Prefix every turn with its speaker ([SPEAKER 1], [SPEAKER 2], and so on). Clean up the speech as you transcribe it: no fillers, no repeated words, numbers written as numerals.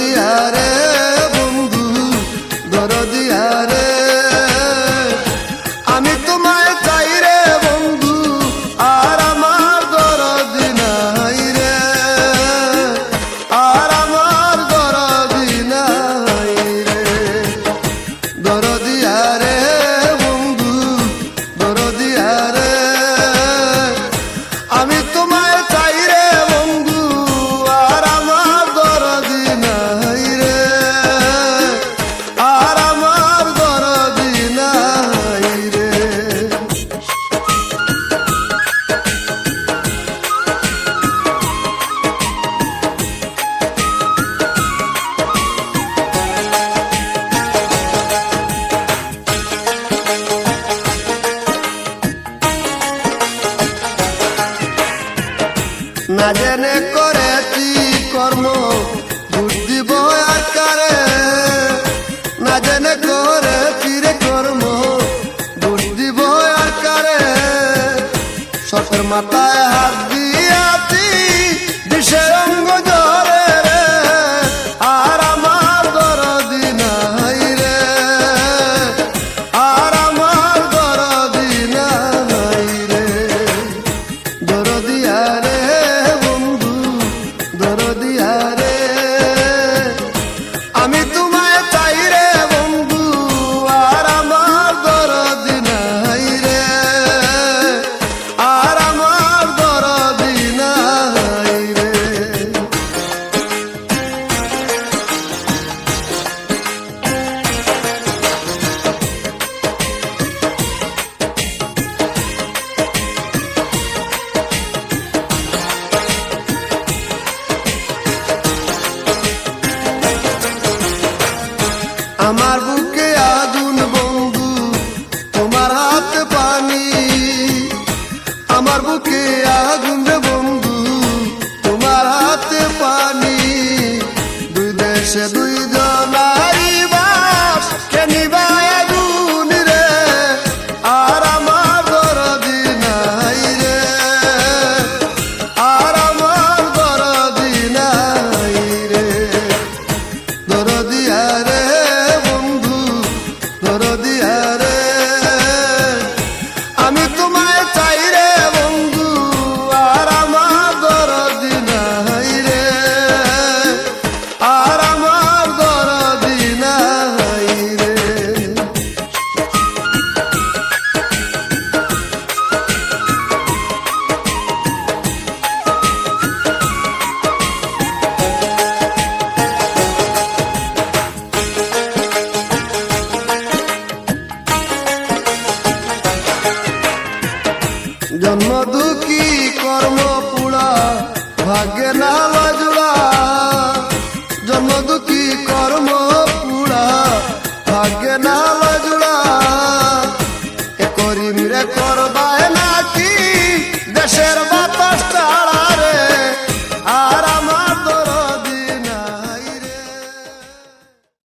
[SPEAKER 1] দরদিয়া রে বন্ধু দরদিয়া রে আমি তোমায় চাই রে বন্ধু আর আমার দরদি নাই রে আর আমার দরদি নাই রে দরদিয়া রে বন্ধু দরদিয়া রে আমি তোমায় চাই রে বন্ধু আর আমার দরদি নাই রে আর আমার দরদি নাই রে না জেনে করেছি কর্ম বুদ্ধি বয়াকারে না জেনে করেছি রে কর্ম বুদ্ধি বয়াকারে সতের মাথায় হাত দিয়াছি বিষের অঙ্গ জরে রে আর আমার দরদি নাই রে আর আমার দরদি নাই রে দরদিয়া রে বন্ধু দরদিয়া রে আমি তোমায় চাই রে বন্ধু আর আমার দরদি নাই রে আর আমার দরদি নাই রে আমার বুকে আগুন বন্ধু তোমার হাতে পানি আমার বুকে আগুন রে বন্ধু তোমার হাতে পানি দুই দেশে দুই জনারি বাস কে নিবায় আগুন রে আর আমার দরদি নাই রে আর আমার দরদি নাই রে দরদিয়া রে বন্ধু দরদিয়া রে আমি তোমায় চাই রে বন্ধু আর আমার দরদি নাই রে আর আমার দরদি নাই রে জন্ম দুঃখী কর্ম পুড়া ভাগ্যে না লাজুড়া জন্ম দুঃখী কর্ম পুড়া ভাগ্যে না লাজুড়া